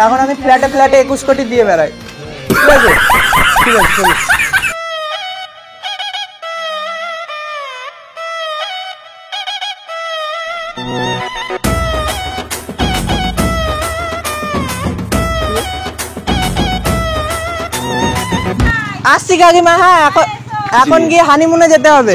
এখন আমি ফ্ল্যাটে ফ্ল্যাটে 21 কোটি দিয়ে বেড়াই। ঠিক আছে ঠিক আছে চলো। আসছি কাকিমা। হ্যাঁ এখন গিয়ে হানিমুনে যেতে হবে।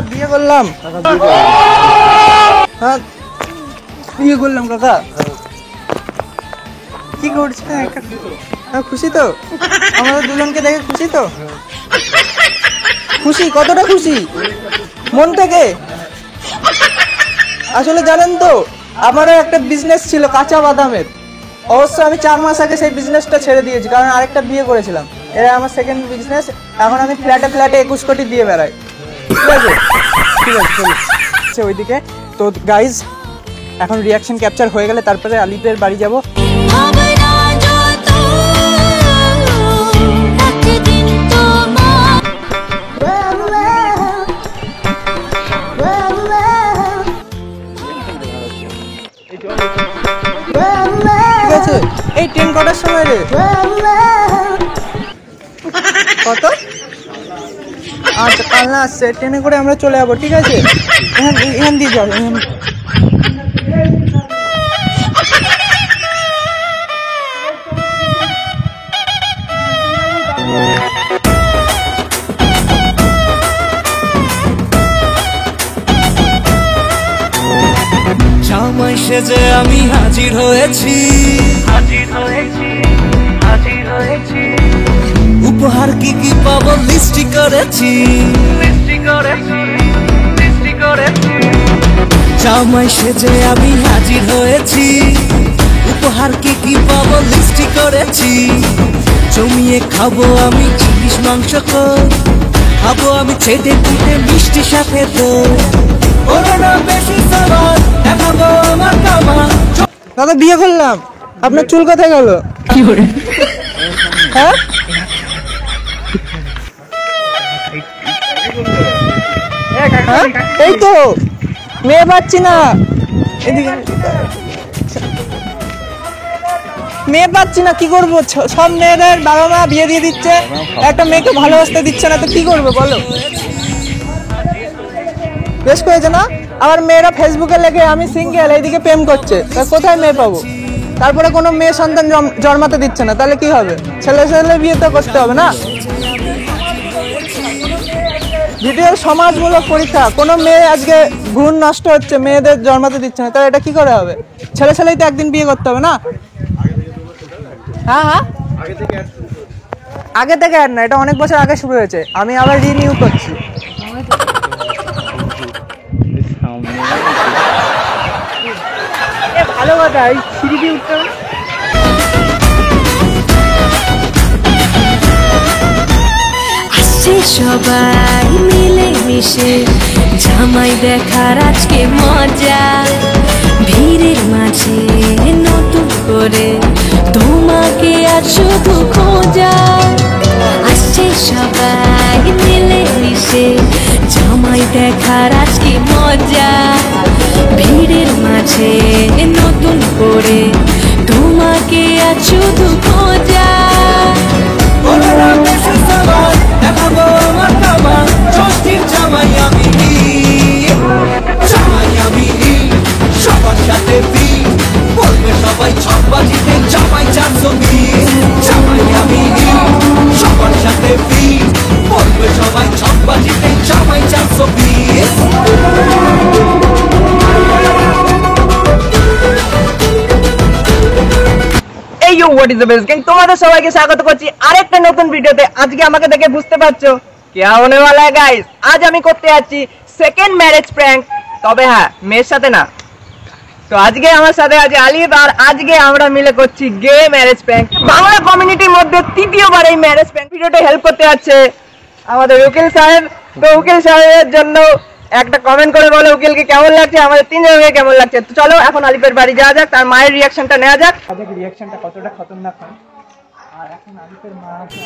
বিয়ে করলাম। হ্যাঁ বিয়ে করলাম কাকা। কি করছে? খুশি তো? আমাদের দুজনকে দেখে খুশি তো? খুশি? কতটা খুশি? মন থেকে? আসলে জানেন তো আমারও একটা বিজনেস ছিল কাঁচা বাদামের। অবশ্য আমি 4 মাস আগে সেই বিজনেসটা ছেড়ে দিয়েছি, কারণ আরেকটা বিয়ে করেছিলাম। এটা আমার সেকেন্ড বিজনেস। এখন আমি ফ্ল্যাটে ফ্ল্যাটে 21 কোটি দিয়ে বেড়াই। ঠিক আছে ঠিক আছে চলো ওইদিকে। তো গাইজ এখন রিয়াকশন ক্যাপচার হয়ে গেলে তারপরে আলিপের বাড়ি যাব। ঠিক আছে। এই ট্রেন কটার সময় রে? কত? আচ্ছা কাল না আসছে, ট্রেনে করে আমরা চলে যাবো। ঠিক আছে এখান দিয়ে যাবো। জামাই সেজে আমি হাজির হয়েছি। উপহার কি কি পাবো লিস্টি করেছি। জামাই সেজে আমি হাজির হয়েছি। উপহার কি কি পাবো লিস্টি করেছি। জমিয়ে খাবো আমি ইলিশ মাংস, খাবো আমি ছেটে পিঠে মিষ্টি সাথে তো। দাদা বিয়ে করলাম, আপনার চুল কোথায় গেল? হ্যাঁ এই তো মেয়ে পাচ্ছি না, এদিকে মেয়ে পাচ্ছি না। কি করবো? সব মেয়েদের বাবা মা বিয়ে দিয়ে দিচ্ছে, একটা মেয়েকে ভালোবাসতে দিচ্ছে না, তো কি করবো বলো? বেশ করেছে না? আমার মেয়েরা ফেসবুকে লেগে আমি সিঙ্গেল এইদিকে প্রেম করছে, তা কোথায় মেয়ে পাবো? তারপরে কোনো মেয়ে সন্তান জন্মাতে দিচ্ছে না, তাহলে কি হবে? ছেলে ছেলে বিয়ে তো করতে হবে না? ভিডিও সমাজমূলক পরীক্ষা। কোনো মেয়ে আজকে ভ্রূণ নষ্ট হচ্ছে, মেয়েদের জন্মাতে দিচ্ছে না, তাহলে এটা কি করে হবে? ছেলে ছেলেই তো একদিন বিয়ে করতে হবে না? হ্যাঁ হ্যাঁ আগে থেকে আর না, এটা অনেক বছর আগে শুরু হয়েছে, আমি আবার রিনিউ করছি। ভালো কথা, এই সিঁড়ি দিয়ে উঠতে হবে। আসছে সবাই মিলে মিশে জামাই দেখার আজকে মজা। ভিড়ের মাঝে নতুন করে তোমাকে আজ শুধু খোঁজা। আসছে সবাই মিলে মিশে জামাই দেখার আজকে মজা। ভিড়ের মাঝে নতুন করে তোমাকে আজ শুধু খোঁজা। সবার সাথে বলবে সবাই ছকবাজিতে জামাই 420। জামাই আমি সবার সাথে বলবে সবাই ছকবাজিতে জামাই 420। এই you what is the best gang, তোমাদের সবাইকে স্বাগত করছি আরেকটা নতুন ভিডিওতে। আজকে আমাকে দেখে বুঝতে পারছো क्या होने वाला है गाइस। आज আমি করতে যাচ্ছি সেকেন্ড ম্যারেজ প্র্যাঙ্ক, তবে হ্যাঁ মেয়ের সাথে না। তো আজকে আমার সাথে আছে আলিফ, আর আজকে আমরা মিলে করছি গে ম্যারেজ প্র্যাঙ্ক। বাংলা কমিউনিটির মধ্যে তৃতীয়বার এই ম্যারেজ প্র্যাঙ্ক ভিডিওটা হেল্প করতে যাচ্ছে আমাদের উকিল সাহেব। তো উকিল সাহেবের জন্য একটা কমেন্ট করে বলো উকিলকে কেমন লাগছে, আমাদের তিনজনকে কেমন লাগছে। তো চলো এখন আলিফের বাড়ি যাওয়া যাক, তার মায়ের রিয়াকশনটা নেওয়া যাক। রিয়াকশনটা কতটা খতরনাক হয়। আর এখন আলিফের মা আছে,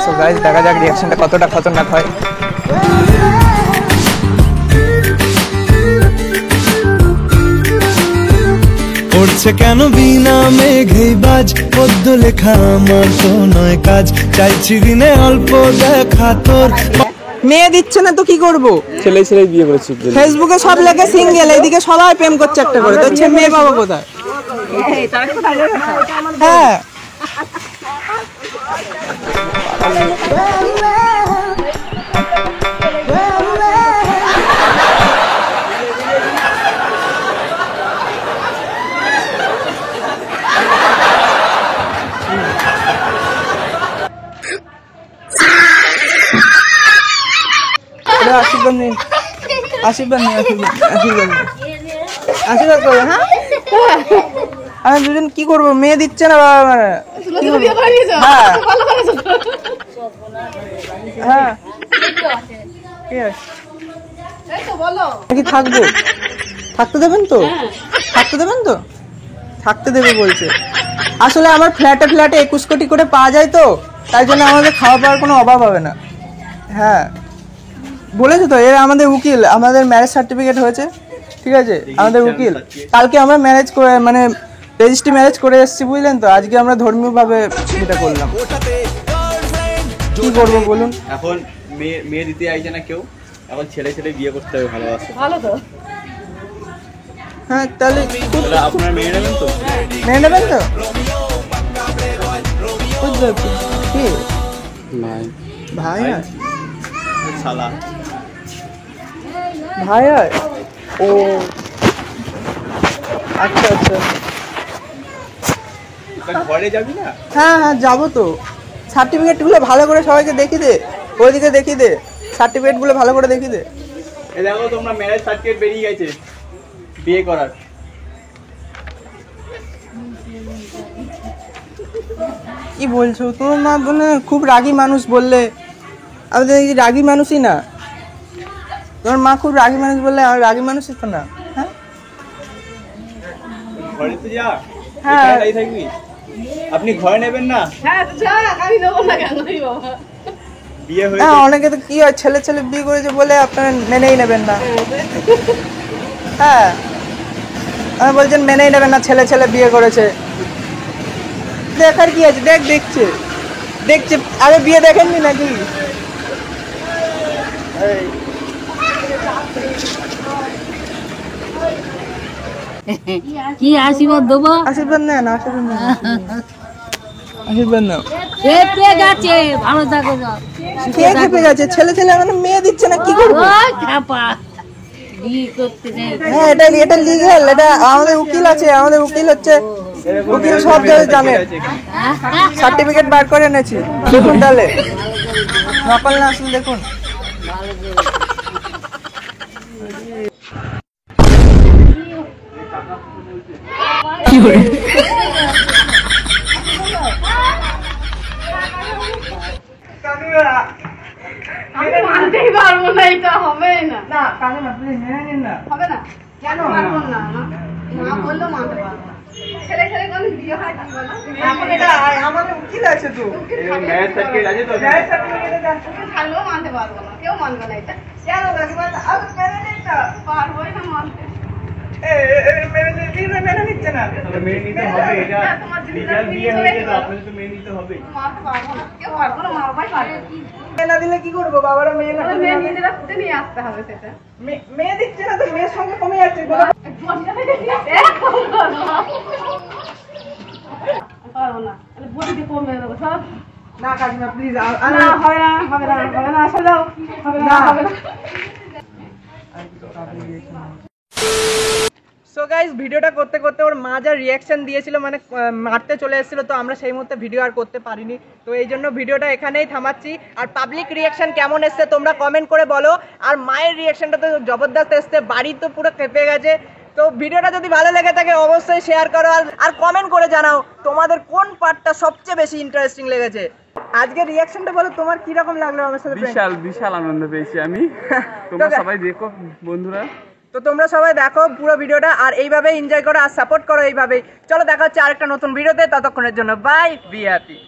সো গাইস দেখা যাক রিয়াকশনটা কতটা খতরনাক হয়। পড়ছে কেন বিনা মেঘেই বাজ, পদ্য লেখা আমার তো নয় কাজ, চাইছি দিনে অল্প দেখা তোর। মেয়ে দিচ্ছে না তো কি করব, ছেলে ছেলে বিয়ে করেছি। ফেসবুকে সব লেখে সিঙ্গেল, এইদিকে সবাই প্রেম করছে একটা করে, তো হচ্ছে মেয়ে বাবা কোথায়? হ্যাঁ আশীর্বাদ নিন, আশীর্বাদ নিন, আশীর্বাদ নিন, আশীর্বাদ করবে। হ্যাঁ আমি দুজন কি করবো, মেয়ে দিচ্ছে না বাবা মানে। হ্যাঁ হ্যাঁ কি থাকবো, থাকতে দেবেন তো, থাকতে দেবেন তো, থাকতে দেবে বলছে। আসলে আমার ফ্ল্যাটে ফ্ল্যাটে 21 কোটি করে পাওয়া যায়, তো তাই জন্য আমাদের খাওয়া পাওয়ার কোনো অভাব হবে না। হ্যাঁ বলেছে তো, এর আমাদের উকিল, আমাদের ম্যারেজ সার্টিফিকেট হয়েছে, ঠিক আছে, আমাদের উকিল। কালকে আমরা ম্যারেজ করে মানে রেজিস্ট্রি ম্যারেজ করে এসেছি, বুঝলেন তো। আজকে আমরা ধর্মীয়ভাবে এটা করলাম। কি করবো বলুন, এখন মেয়ে দিতে আইছে না কেউ, এখন ছেলে ছেলে বিয়ে করতে হবে, ভালোবাসে। ভালো তো। হ্যাঁ তাহলে আপনার মেয়ে নেবেন তো? মেনে নেবেন তো? কি ভাই ভাই হয়? শালা ভাই হয়? ও আচ্ছা আচ্ছা, ঘরে যাবি না? হ্যাঁ হ্যাঁ যাবো তো। সার্টিফিকেটগুলো ভালো করে সবাইকে দেখিয়ে দে, ওইদিকে দেখিয়ে দে, সার্টিফিকেটগুলো ভালো করে দেখিয়ে দে। এই দেখো তোমরা ম্যারেজ সার্টিফিকেট বেরিয়ে গেছে বিয়ে করার। কি বলছো, তোমার মা বলে খুব রাগী মানুষ, বললে আমি তো দেখি রাগী মানুষই না। তোমার মা খুব রাগী মানুষ বললে আমি রাগী মানুষই তো না। হ্যাঁ ঘরে তো যা, হ্যাঁ। এখানে থাকবি। আপনি ঘরে নেবেন না? বিয়ে হয়ে হ্যাঁ অনেকে তো কি হয়, ছেলে ছেলে বিয়ে করেছে বলে আপনারা মেনেই নেবেন না। হ্যাঁ আমি বলছেন মেনেই নেবেন না, ছেলে ছেলে বিয়ে করেছে, দেখার কি আছে, দেখছে দেখছে, আরে বিয়ে দেখেননি নাকি? কি আশীর্বাদ দেবো? আশীর্বাদ নেন, আশীর্বাদ নেন, আশীর্বাদ নাও। খেপে গেছে, ভালো থাকো যাও। কে খেপে গেছে? ছেলে ছেলে মানে মেয়ে দিচ্ছে না, কি করবো? ওই খাপা বিয়ে করতে নেই। হ্যাঁ এটা এটা লিগ্যাল, এটা আমাদের উকিল আছে, আমাদের উকিল হচ্ছে উকিল সব জানে, সার্টিফিকেট বার করে এনেছি। দেখুন তাহলে নকল না আসলে দেখুন। আমি মানতেই পারবো না, এটা হবে না। না কাকিমা প্লিজ মেনে নিন না। হবে না, কেন পারবো না? না বললেও মানতে পারবো না। ছেলে ছেলে কোনো বিয়ে হয় কি বলো? এখন এটা আমাদের উকিল আছে তো, ম্যারেজ সার্টিফিকেট আছে তো? ম্যারেজ সার্টিফিকেট আছে। থাকলেও মানতে পারবো না, কেউ মানবে না এটা। কেন কাকিমা আগে মেনে নিন না। পারবোই না মানতে। মেনে নিচ্ছে না। মেনে নিতে হবে, এটা লিগ্যাল বিয়ে হয়েছে তো, আপনাদের তো মেনে নিতে হবে। মানতে পারবো না, কেউ পারবো না, মা বাবাই পারবে না। মেয়ে না দিলে কি করবো, বাবারা মেয়ে না মেয়ে নিজেরা খুঁজে নিয়ে আসতে হবে সেটা। মেয়ে দিচ্ছে না তো, মেয়ের সঙ্গে কমে যাচ্ছে। পারবো না, বডিতে কমে দেবো সব। না কাকিমা প্লিজ, না হবে না, হবে না, হবে না, আসলে যাও, হবে না, হবে না। সো গাইস ভিডিওটা করতে করতে ওর মা যা রিয়াকশন দিয়েছিল মানে মারতে চলে এসেছিল, তো আমরা সেই মুহূর্তে ভিডিও আর করতে পারিনি, তো এই জন্য ভিডিওটা এখানেই থামাচ্ছি। আর পাবলিক রিয়াকশন কেমন এসছে তোমরা কমেন্ট করে বলো। আর মায়ের রিয়াকশনটা তো জবরদস্ত এসছে, বাড়ি তো পুরো কেঁপে গেছে। তো ভিডিওটা যদি ভালো লেগে থাকে অবশ্যই শেয়ার করো আর কমেন্ট করে জানাও তোমাদের কোন পার্টটা সবচেয়ে বেশি ইন্টারেস্টিং লেগেছে। আজকে রিয়াকশনটা বলো তোমার কি রকম লাগলো আমার সাথে? বিশাল আনন্দ পেয়েছি আমি। তোমরা সবাই দেখো বন্ধুরা। তো তোমরা সবাই দেখো পুরো ভিডিওটা আর এইভাবে এনজয় করো আর সাপোর্ট করো এইভাবেই। চলো দেখা হচ্ছে আরেকটা নতুন ভিডিওতে, ততক্ষণের জন্য বাই, বি হ্যাপি।